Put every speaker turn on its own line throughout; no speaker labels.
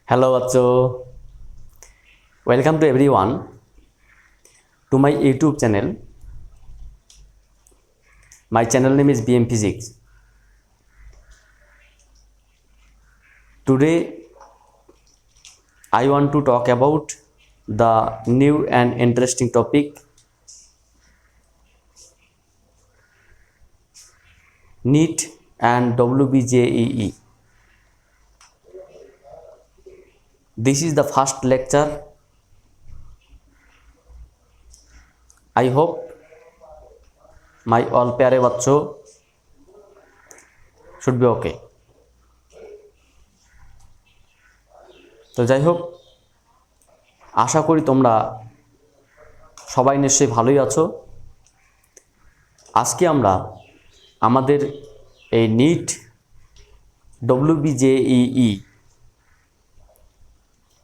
Hello, Acho. Welcome to everyone to my YouTube channel. My channel name is BM Physics. Today, I want to talk about the new and interesting topic NEET and WBJEE. This is the first lecture. I hope my all प्यारे बच्चों should be okay. তো যাই হোক, আশা করি তোমরা সবাই নিশ্চয়ই ভালোই আছো। আজকে আমরা আমাদের এই নিট WBJEE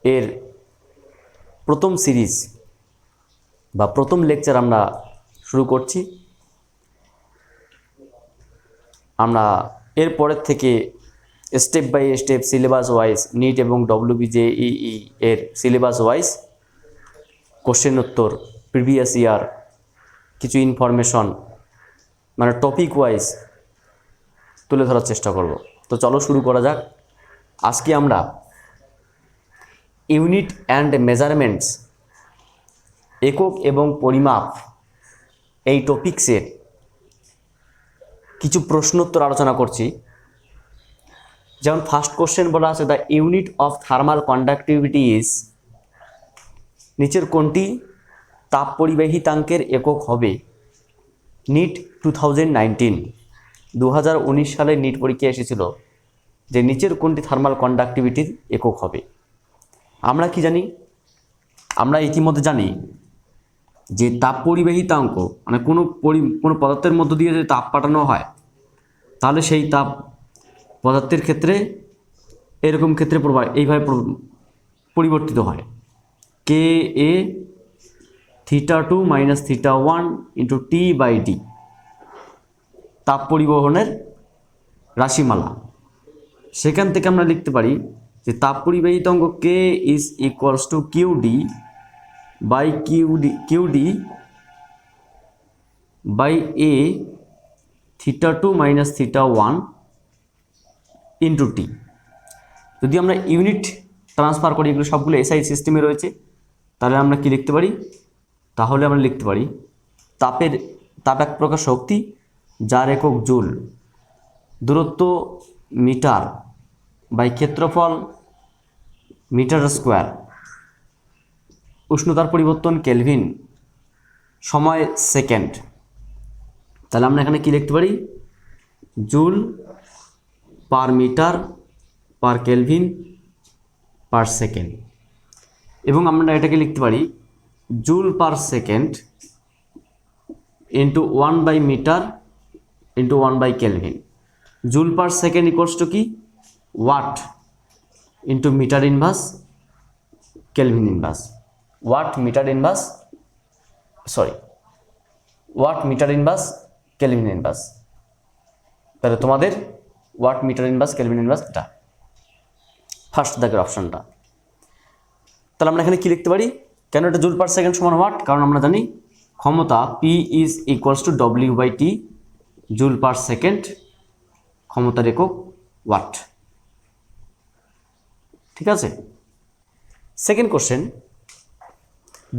এর প্রথম সিরিজ বা প্রথম লেকচার আমরা শুরু করছি। আমরা এর পরের থেকে step by step syllabus wise NEET এবং WBJEE এর সিলেবাস ওয়াইজ কোশ্চেন উত্তর, প্রিভিয়াস ইয়ার কিছু ইনফরমেশন মানে টপিক ওয়াইজ তুলে ধরার চেষ্টা করব। তো চলো শুরু করা যাক। আজকে আমরা ইউনিট অ্যান্ড মেজারমেন্টস, একক এবং পরিমাপ, এই টপিক্সের কিছু প্রশ্নোত্তর আলোচনা করছি। যেমন ফার্স্ট কোশ্চেন বলা আছে, the unit of thermal conductivity is, নিচের কোনটি তাপ পরিবাহিতাঙ্কের একক হবে? নিট 2019 2019 সালে নিট পরীক্ষা এসেছিল যে নিচের কোনটি থার্মাল কন্ডাক্টিভিটির একক হবে। আমরা কি জানি? আমরা ইতিমধ্যে জানি যে তাপ পরিবাহিতাঙ্ক মানে কোনো পদার্থের মধ্য দিয়ে যদি তাপ পাঠানো হয় তাহলে সেই তাপ পদার্থের ক্ষেত্রে এরকম ক্ষেত্রে এইভাবে পরিবর্তিত হয়, কে এ θ2 - θ1 × T/D, তাপ পরিবহনের রাশিমালা। সেখান থেকে আমরা লিখতে পারি যে তাপ পরিবাহিতাঙ্ক কে is equals to QD by QD by A θ2 - θ1 × T। যদি আমরা ইউনিট ট্রান্সফার করি, এগুলো সবগুলো SI সিস্টেমে রয়েছে, তাহলে আমরা কি লিখতে পারি? তাহলে আমরা লিখতে পারি তাপ এক প্রকার শক্তি যার একক জুল, দূরত্ব মিটার বাই ক্ষেত্রফল মিটার স্কোয়ার, উষ্ণতার পরিবর্তন কেলভিন, সময় সেকেন্ড। তাহলে আমরা এখানে কি লিখতে পারি? Joule per metre per kelvin per second. এবং আমরা এটাকে লিখতে পারি জুল পার সেকেন্ড ইন্টু 1/মিটার ইন্টু 1/কেলভিন। Joule per second equals to কি? Watt into metre inverse kelvin inverse. Watt metre inverse kelvin inverse. তাহলে তোমাদের watt metre inverse kelvin inverse, এটা ফার্স্ট দাগের অপশনটা। তাহলে আমরা এখানে কি লিখতে পারি? কেন এটা জুল পার সেকেন্ড সমান ওয়াট? কারণ আমরা জানি ক্ষমতা P is equals to W/T, joule per second, ক্ষমতার একক ওয়াট। ঠিক আছে। Second question,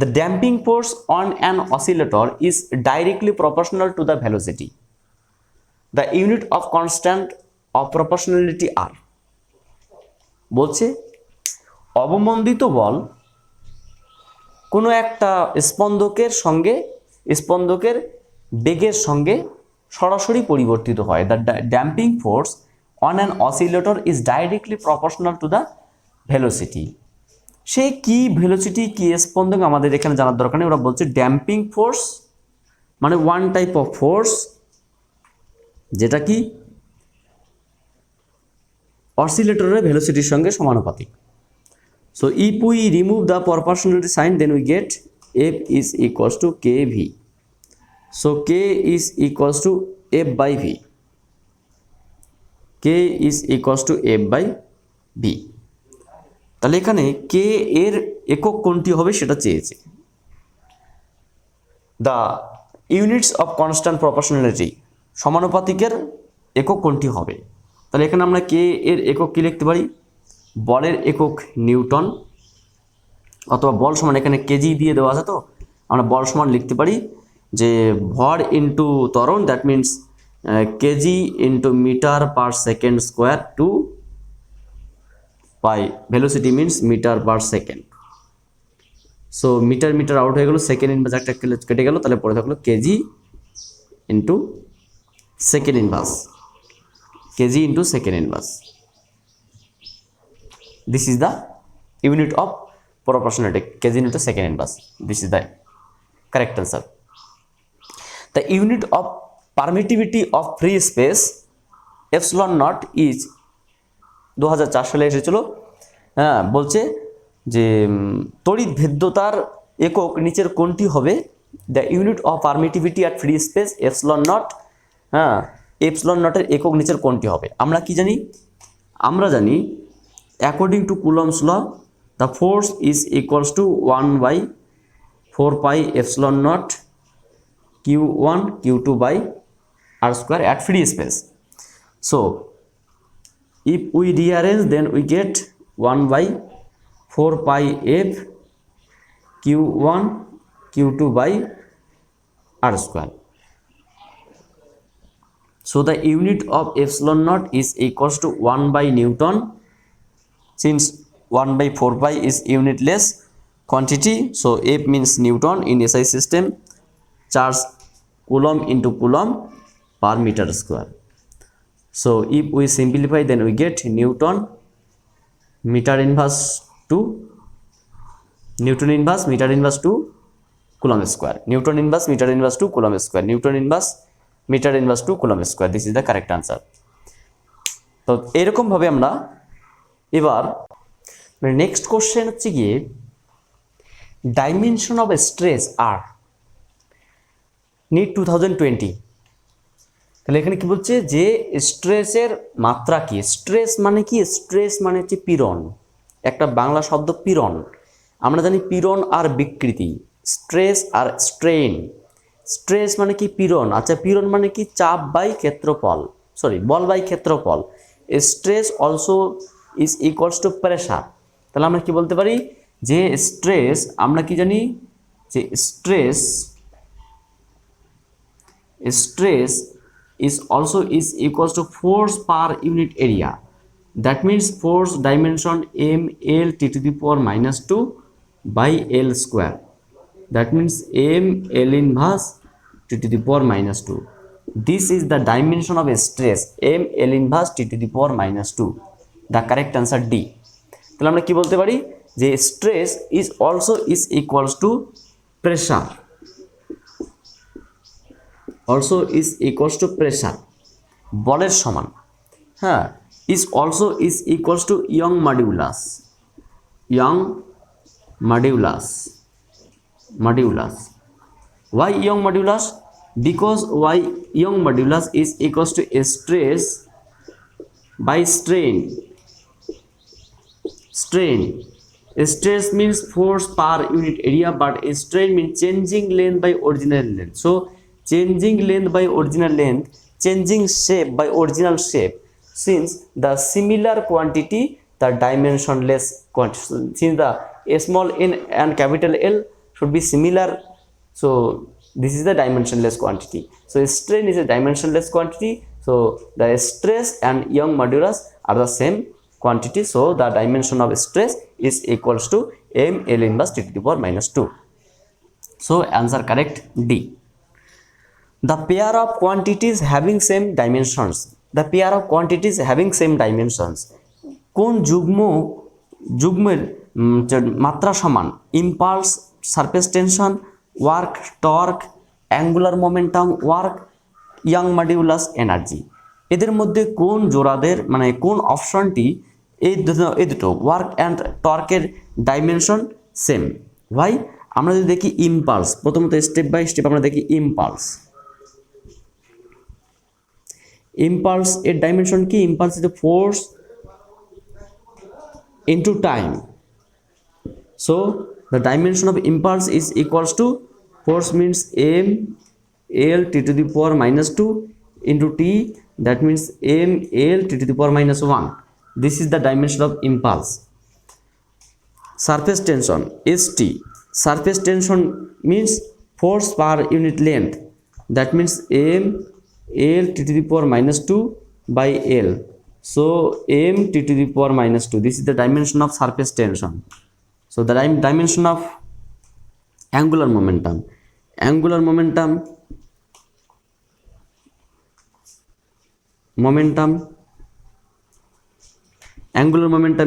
the damping force on an oscillator is directly proportional to the velocity. The unit of constant of proportionality আর। বলছে অবমন্দিত বল কোনো একটা স্পন্দকের বেগের সঙ্গে সরাসরি পরিবর্তিত হয়। The damping force on an oscillator is directly proportional to the velocity. সে কি ভেলোসিটি, কি স্পন্দক আমাদের এখানে জানার দরকার নেই। ওরা বলছে ড্যাম্পিং ফোর্স মানে ওয়ান টাইপ অফ ফোর্স যেটা কি অসিলেটরের ভেলোসিটির সঙ্গে সমানুপাতিক। So if we remove the proportionality sign, then we get F is equals to KV. So K is equals to F/V. K is equals to F/V. তাহলে এখানে কে এর একক কোনটি হবে সেটা চেয়েছে। The units of constant proportionality, সমানুপাতিকের একক কোনটি হবে। তাহলে এখানে আমরা কে এর একক কি লিখতে পারি, বলের একক নিউটন, অথবা বল সমান এখানে কেজি দিয়ে দেওয়া আছে, তো আমরা বল সমান লিখতে পারি যে ভর ইন্টু ত্বরণ, that means kg into metre per second square টু পাই velocity means metre per second. So metre metre out হয়ে গেল, সেকেন্ড ইনভার্স একটা কেটে গেল, তাহলে পড়ে থাকলো KG into second inverse, KG into second inverse. This is the unit of proportionality, kg into second inverse. This is the correct answer. The unit of permittivity of free space epsilon naught is 2004 সালে এসেছিল। হ্যাঁ, বলছে যে তড়িৎ ভেদ্যতার একক নিচের কোনটি হবে। The unit of permittivity at free space epsilon naught. হ্যাঁ, এপসিলন নটের একক নিচের কোনটি হবে। আমরা কি জানি, আমরা জানি according to Coulomb's law the force is equals to 1 by 4 pi epsilon naught q1 q2 by r square at free space. So if we rearrange, then we get 1 by 4 pi f q1 q2 by r square. So the unit of epsilon naught is equals to 1 by Newton, since 1 by 4 pi is unitless quantity, so F means Newton in SI system, charge coulomb into coulomb per meter square. So if we simplify, then we get Newton meter inverse to Newton inverse meter inverse to coulomb square, Newton inverse meter inverse to coulomb square, Newton inverse meter inverse to coulomb square. This is the correct answer. তো এরকম ভাবে আমরা এবার next question হচ্ছে গিয়ে dimension of stress আর NEET 2020। তাহলে এখানে কি বলছে যে স্ট্রেসের মাত্রা কি। স্ট্রেস মানে কি, স্ট্রেস মানে হচ্ছে পীড়ন, একটা বাংলা শব্দ পীড়ন। আমরা জানি পীড়ন আর বিকৃতি, স্ট্রেস আর স্ট্রেন। স্ট্রেস মানে কি পীড়ন, আচ্ছা পীড়ন মানে কি চাপ বাই ক্ষেত্রফল, সরি বল বাই ক্ষেত্রফল। Stress also is equals two pressure. তাহলে আমরা কি বলতে পারি যে স্ট্রেস, আমরা কি জানি যে stress is also is equals to force per unit area, that means force dimension m l t to the power minus 2 by l square, that means m l inverse t to the power minus 2. This is the dimension of a stress, m l inverse t to the power minus 2. The correct answer D. তাহলে আমরা কি বলতে পারি যে stress is also is equals two pressure, also is equals two pressure, বলের সমান। হ্যাঁ, is also is equals two young modulus, young modulus, modulus. Why young modulus? Because why young modulus is equals to stress by strain. Strain, stress means force per unit area, but strain means changing length by original length. So changing length by original length, changing shape by original shape. Since the similar quantity, the dimensionless quantity, since the small n and capital L should be similar, so this is the dimensionless quantity. So strain is a dimensionless quantity, so the stress and Young modulus are the same quantity, so the dimension of stress is equals to m l inverse t to the power minus 2. So answer correct D. The pair of quantities having same dimensions, the pair of quantities having same dimensions, কোন যুগ্মের মাত্রা সমান, impulse, surface tension, work, torque, angular momentum, work, young modulus, energy. এদের মধ্যে কোন জোড়াদের মানে কোন অপশনটি এই দুটো ওয়ার্ক অ্যান্ড টর্কের ডাইমেনশন সেম। ভাই আমরা যদি দেখি ইম্পালস, প্রথমত স্টেপ বাই স্টেপ আমরা দেখি ইম্পালস। ইম্পালস এর ডাইমেনশন কি? Impulse is force into time, So the dimension of impulse is equals to force means m l t to the power minus 2 into t, that means m l t to the power minus 1. This is the dimension of impulse. Surface tension st, surface tension means force per unit length, that means m l t to the power minus 2 by l. So m t to the power minus 2, this is the dimension of surface tension. So the dimension of angular momentum, angular momentum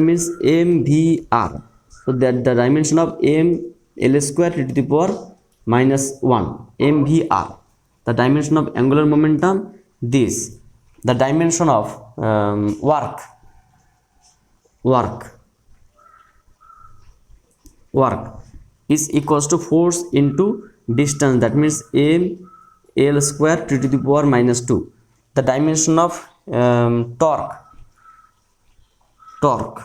means mvr. So that the dimension of m l square to the power minus 1 mvr, the dimension of angular momentum. This the dimension of work is equals to force into distance, that means m l square to the power minus 2. The dimension of torque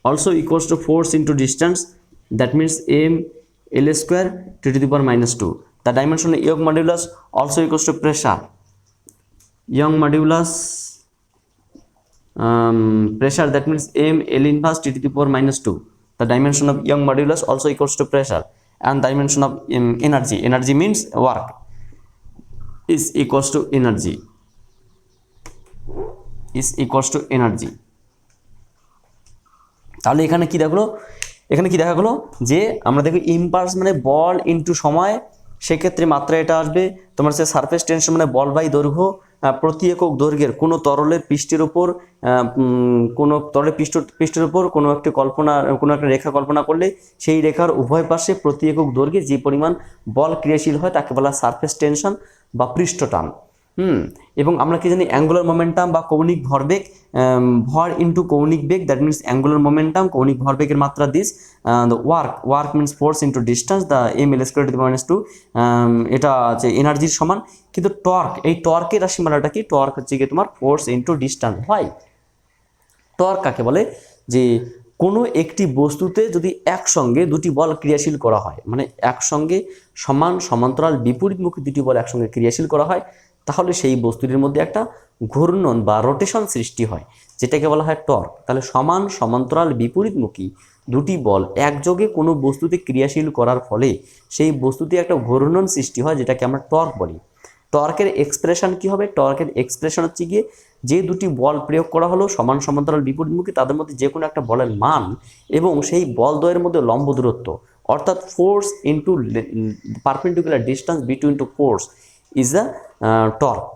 also equals to force into distance, that means m l square to the power minus 2. The dimension of Young modulus also equals to pressure, Young modulus pressure, that means m l inverse t to the power minus 2. The dimension of Young modulus also equals to pressure. And dimension of energy means work, is equals to energy, তাহলে এখানে কি দেখা গেলো যে আমরা দেখো impulse মানে বল into সময়, সেক্ষেত্রে মাত্রা এটা আসবে তোমার হচ্ছে সারফেস টেনশন মানে বল বাই দৈর্ঘ্য প্রতি একক দৈর্ঘ্যের কোনো তরলের পৃষ্ঠের উপর কোনো তরলের পৃষ্ঠের উপর কোনো একটা রেখা কল্পনা করলে সেই রেখার উভয় পাশে প্রতি একক দৈর্ঘ্যে যে পরিমাণ বল ক্রিয়াশীল হয় তাকে বলা সারফেস টেনশন বা পৃষ্ঠটান। এবং আমরা কি জানি অ্যাঙ্গুলার মোমেন্টাম বা কৌণিক ভরবেগ, ভর ইনটু কৌণিক বেগ, দ্যাট মিনস অ্যাঙ্গুলার মোমেন্টাম কৌণিক ভরবেগের মাত্রা this, the work means force into distance, the M L square to the power minus 2, এটা হচ্ছে এনার্জির সমান। কিন্তু টর্ক, এই টর্কের রাশিমালাটা কি? টর্ক হচ্ছে কি তোমার ফোর্স ইনটু ডিস্টেন্স হয়। টর্ক কাকে বলে? যে কোনো একটি বস্তুতে যদি একসঙ্গে দুটি বল ক্রিয়াশীল করা হয়, মানে একসঙ্গে সমান সমান্তরাল বিপরীতমুখী দুটি বল একসঙ্গে ক্রিয়াশীল করা হয়, তাহলে সেই বস্তুটির মধ্যে একটা ঘূর্ণন বা রোটেশন সৃষ্টি হয়, যেটাকে বলা হয় টর্ক। তাহলে সমান সমান্তরাল বিপরীতমুখী দুটি বল একযোগে কোনো বস্তুতে ক্রিয়াশীল করার ফলে সেই বস্তুতে একটা ঘূর্ণন সৃষ্টি হয়, যেটাকে আমরা টর্ক বলি। টর্কের এক্সপ্রেশন কি হবে? টর্কের এক্সপ্রেশন হচ্ছে গিয়ে যে দুটি বল প্রয়োগ করা হলো সমান সমান্তরাল বিপরীতমুখী, তাদের মধ্যে যে কোনো একটা বলের মান এবং সেই বলদ্বয়ের মধ্যে লম্ব দূরত্ব, অর্থাৎ force into perpendicular distance between two force is the torque.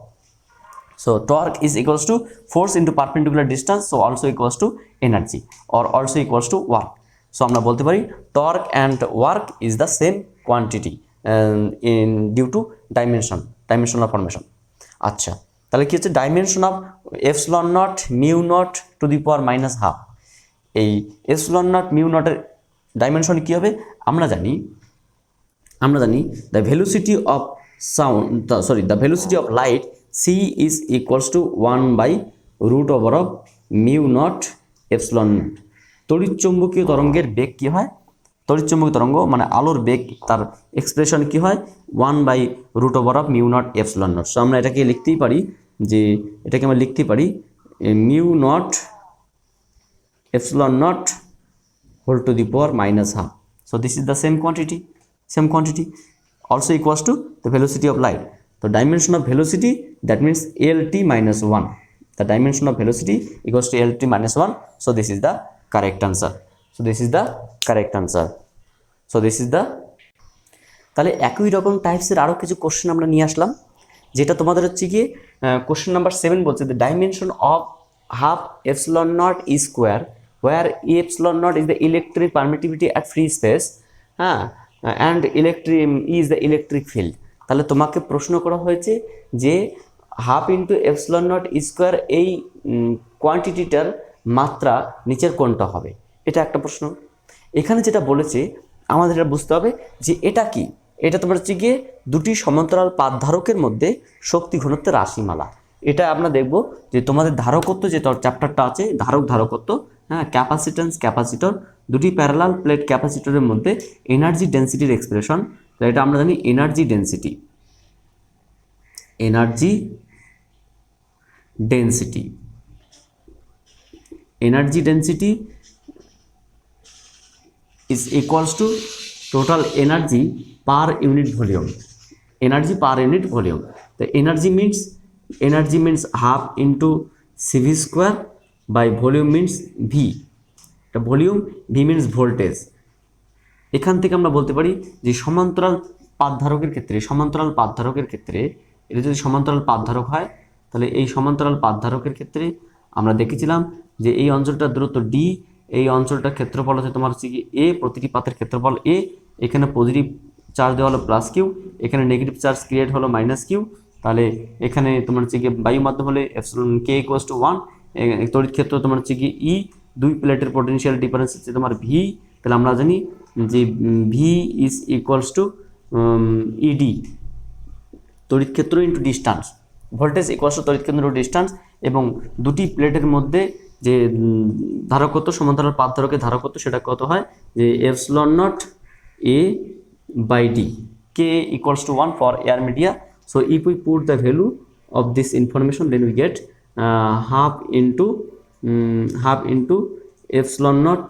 So torque is equals to force into perpendicular distance, so also equals to energy or also equals to work. So আমরা বলতে পারি torque and work is the same quantity in due to dimensional formation. আচ্ছা, তাহলে কি হচ্ছে dimension of epsilon not mu not to the power minus half. এই epsilon not mu নটের dimension কি হবে? আমরা জানি the velocity of the velocity of light c is equals to 1 by root over of mu naught epsilon naught. তড়িৎচুম্বকীয় তরঙ্গের বেগ কি হয়? তড়িৎচুম্বকীয় তরঙ্গ মানে আলোর বেগ, তার এক্সপ্রেশন কি হয়? 1 by root over of mu naught epsilon naught. So আমরা এটাকে লিখতে পারি mu naught epsilon naught whole to the power minus half. So this is the same quantity also equals to the velocity of light. The dimension of velocity, that means lt minus 1. The dimension of velocity equals to lt minus 1. So this is the correct answer. তাহলে একই রকম টাইপসের আরও কিছু question আমরা নিয়ে আসলাম, যেটা তোমাদের হচ্ছে গিয়ে কোশ্চেন নাম্বার 7 বলছে the dimension of half epsilon naught e square where epsilon naught is the electric permittivity at free space, and is the electric field. তাহলে তোমাকে প্রশ্ন করা হয়েছে যে half into epsilon not square এই কোয়ান্টিটিটার মাত্রা নিচের কোনটা হবে, এটা একটা প্রশ্ন। এখানে যেটা বলেছে আমাদের এটা বুঝতে হবে যে এটা কি, এটা তোমার হচ্ছে গিয়ে দুটি সমান্তরাল পাতধারকের মধ্যে শক্তি ঘনত্বের রাশিমালা। এটা আমরা দেখব যে তোমাদের ধারকত্ব যে চ্যাপ্টারটা আছে ধারকত্ব, হ্যাঁ, ক্যাপাসিট্যান্স ক্যাপাসিটর, দুটি প্যারালাল প্লেট ক্যাপাসিটরের মধ্যে এনার্জি ডেন্সিটির এক্সপ্রেশন। এটা আমরা জানি energy density is equals to total energy per unit volume. The energy means half into CV square by volume means V. The volume V means voltage. এখান থেকে আমরা বলতে পারি যে সমান্তরাল পাতধারকের ক্ষেত্রে এটা যদি সমান্তরাল পাতধারক হয়, তাহলে এই সমান্তরাল পাতধারকের ক্ষেত্রে আমরা দেখেছিলাম যে এই অঞ্চলটার দূরত্ব d, এই অঞ্চলটার ক্ষেত্রফল হচ্ছে তোমার হচ্ছে কি a, প্রতিটি পাতের ক্ষেত্রফল a, এখানে পজিটিভ চার্জ দেওয়া হলো প্লাস কিউ, এখানে নেগেটিভ চার্জ ক্রিয়েট হলো মাইনাস কিউ, তাহলে এখানে তোমার হচ্ছে কি বায়ু মাধ্যম হলে এপসিলন k = 1, তড়িৎ ক্ষেত্র তোমার হচ্ছে কি E, দুই প্লেটের পটেনশিয়াল ডিফারেন্স হচ্ছে তোমার V, তাহলে আমরা জানি যে V is equals to ED, তড়িৎ ক্ষেত্র into distance, voltage equals to তড়িৎ ক্ষেত্র ইন্টু ডিস্টেন্স, এবং দুটি প্লেটের মধ্যে যে ধারকত্ব, সমান্তরাল পাতধারকের ধারকত্ব, সেটা কত হয় যে epsilon not A by D, K equals to 1 for air media. So if we put the value of this information, then we get half into epsilon naught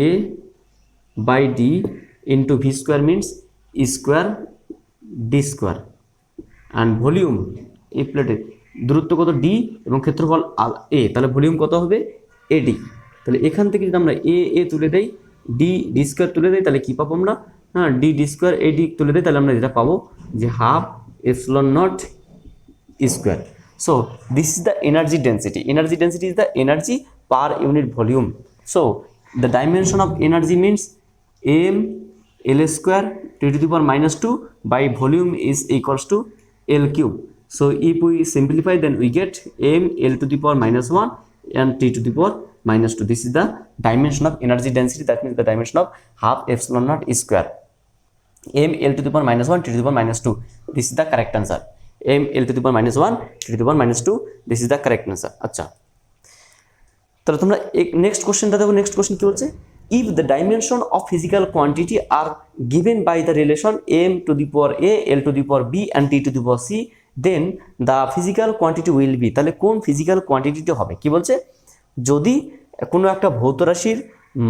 A by D into V square means E square D square, and volume এই প্লেটের দূরত্ব কত d এবং ক্ষেত্রফল a, তাহলে volume কত হবে AD। তাহলে এখান থেকে যদি আমরা a তুলে দেই, d স্কয়ার তুলে দেই, তাহলে কি পাবো আমরা, হ্যাঁ, d স্কয়ার AD তুলে দেই, তাহলে আমরা যেটা পাবো যে half epsilon not E square. So this is the energy density is the energy per unit volume. So the dimension of energy means m L square t to the power minus 2 by volume is equals to L cube. So if we simplify, then we get m L to the power minus 1 and t to the power minus 2. This is the dimension of energy density, that means the dimension of half epsilon naught E square, m L to the power minus 1 t to the power minus 2. This is the correct answer. m L to the power minus 1 t to the power minus 2, this is the correct answer. আচ্ছা, তাহলে তোমরা next কোশ্চেনটা দেখো। Next question কি বলছে, if the dimension of physical quantity are given by the relation m to the power a, L to the power b and t to the power c, then the physical quantity will be, তাহলে কোন physical কোয়ান্টিটিটা হবে, কি বলছে, যদি কোনো একটা ভৌত রাশির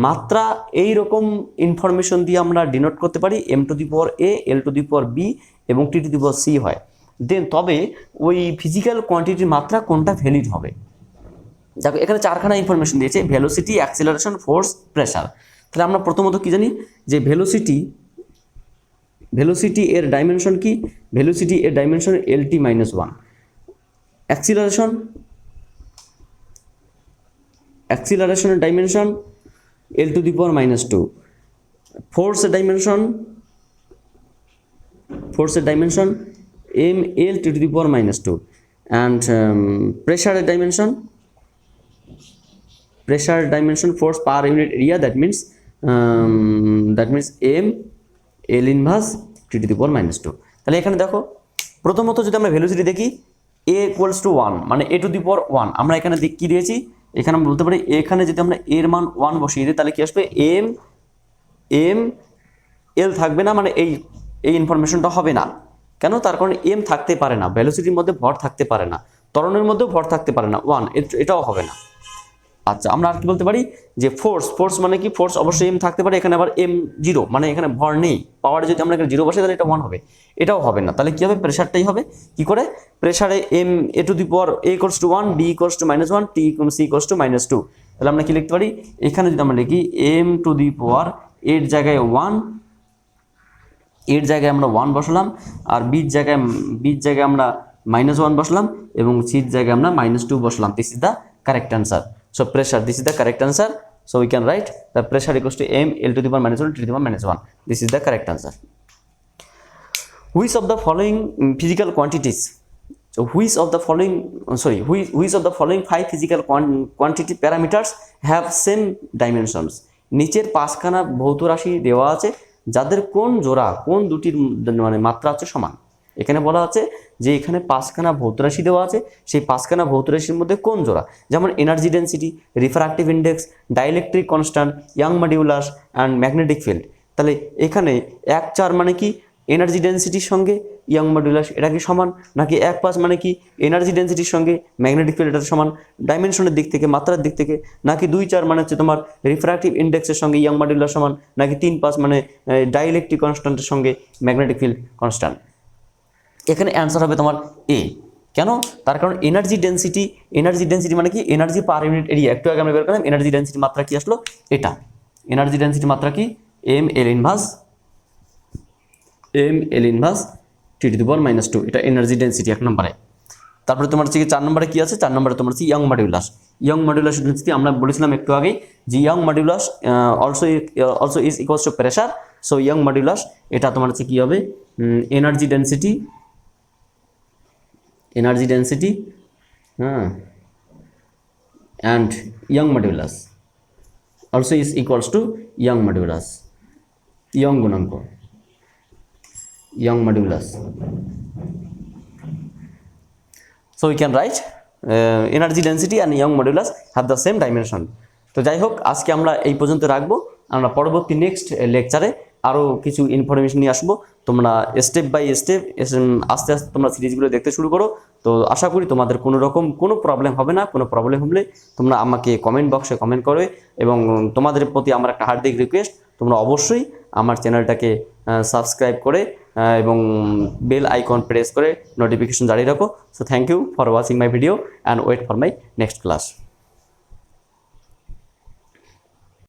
মাত্রা এই রকম ইনফরমেশন দিয়ে আমরা ডিনোট করতে পারি m to the power a, L to the power b এবং t to the power c হয়, দেন তবে ওই ফিজিক্যাল কোয়ান্টিটির মাত্রা কোনটা ভ্যালিড হবে। দেখো এখানে চারখানা ইনফরমেশন দিয়েছে, ভেলোসিটি, অ্যাক্সিলারেশন, ফোর্স, প্রেসার। তাহলে আমরা প্রথমত কি জানি যে ভেলোসিটি এর ডাইমেনশন কি, ভেলোসিটি এর ডাইমেনশন LT minus 1, অ্যাক্সিলারেশনের dimension L to the power minus 2, ফোর্সের dimension ML to the power minus 2, and প্রেসারের dimension force per unit area, that means m L inverse t to the power minus 2। তাহলে এখানে দেখো প্রথমত যদি আমরা velocity দেখি a equals to 1 মানে a to the power 1, আমরা এখানে কি দিয়েছি, এখানে আমরা বলতে পারি এখানে যদি আমরা এর মান 1 বসিয়ে দিই, তাহলে কি আসবে m L থাকবে না, মানে এই ইনফরমেশনটা হবে না। কেন, তার কারণে m থাকতে পারে না, ভেলোসিটির মধ্যে ভর থাকতে পারে না, ত্বরণের মধ্যেও ভর থাকতে পারে না, 1 এটাও হবে না। আচ্ছা, আমরা আর কি বলতে পারি যে ফোর্স মানে কি, ফোর্স অবশ্যই m থাকতে পারে, এখানে আবার m 0 মানে এখানে ভর নেই, পাওয়ারে যদি আমরা এখানে 0 বসাই তাহলে এটা 1 হবে, এটাও হবে না। তাহলে কি হবে, প্রেসারটাই হবে। কি করে, প্রেসারে m a to the power a equals to 1, b equals to minus 1, t c equals to minus 2। তাহলে আমরা কি লিখতে পারি, এখানে যদি আমরা লিখি m to the power এর জায়গায় 1, এর জায়গায় আমরা 1 বসালাম, আর বির জায়গায় আমরা minus 1 বসালাম, এবং সির জায়গায় আমরা minus 2 বসালাম। This is the correct answer. So pressure, this is the correct answer. So we can write the pressure equals to m L to the power minus 1 t to the power minus 1. This is the correct answer. Which of the following physical quantities? So which of the following 5 physical quantity parameters have same dimensions? নিচের 5খানা ভৌত রাশি দেওয়া আছে যাদের কোন দুটির মানে মাত্রা হচ্ছে সমান। এখানে বলা আছে যে এখানে 5খানা ভৌত রাশি দেওয়া আছে, সেই 5খানা ভৌত রাশির মধ্যে কোন জোড়া, যেমন energy density, refractive index, dielectric constant, young modulus and magnetic field. তাহলে এখানে 1-4 মানে কি এনার্জি ডেন্সিটির সঙ্গে ইয়াং মডুলাস, এটা কি সমান, নাকি 1-5 মানে কি এনার্জি ডেন্সিটির সঙ্গে ম্যাগনেটিক ফিল্ড, এটা সমান ডাইমেনশনের দিক থেকে, মাত্রার দিক থেকে, নাকি 2-4 মানে হচ্ছে তোমার রিফ্র্যাক্টিভ ইন্ডেক্সের সঙ্গে ইয়াং মডুলাস সমান, নাকি 3-5 মানে ডাইইলেকট্রিক কনস্ট্যান্টের সঙ্গে ম্যাগনেটিক ফিল্ড কনস্ট্যান্ট। এখানে অ্যান্সার হবে তোমার এ। কেন? তার কারণ এনার্জি ডেন্সিটি মানে কি এনার্জি পার ইউনিট এরিয়া, একটু আগে আমরা বের করলাম এনার্জি ডেন্সিটি মাত্রা কি আসলো, এটা এনার্জি ডেন্সিটি মাত্রা কি ml ইনভার্স T⁻², এটা এনার্জি ডেন্সিটি 1 নম্বরে। তারপরে তোমার হচ্ছে 4 নম্বরে কি আছে, 4 নম্বরে তোমার হচ্ছে ইয়ং মডুলাস ডেন্সিটি। আমরা বলেছিলাম একটু আগে যে young modulus also is equals two pressure. So young modulus এটা তোমার হচ্ছে কি হবে energy density and young modulus also is equals two young modulus, young গুণাঙ্ক, young modulus. So we can write energy density and young modulus have the same dimension. তো যাই হোক আজকে আমরা এই পর্যন্ত রাখবো, আমরা পরবর্তী নেক্সট লেকচারে আরও কিছু ইনফরমেশন নিয়ে আসবো। তোমরা স্টেপ বাই স্টেপ আস্তে আস্তে তোমরা সিরিজগুলো দেখতে শুরু করো। তো আশা করি তোমাদের কোনো প্রবলেম হবে না। কোনো প্রবলেম হলে তোমরা আমাকে কমেন্ট বক্সে কমেন্ট করবে, এবং তোমাদের প্রতি আমার একটা হার্দিক রিকোয়েস্ট, তোমরা অবশ্যই আমার চ্যানেলটাকে সাবস্ক্রাইব করে এবং বেল আইকন প্রেস করে নোটিফিকেশন জারি রাখো। So thank you for watching my video and wait for my next class.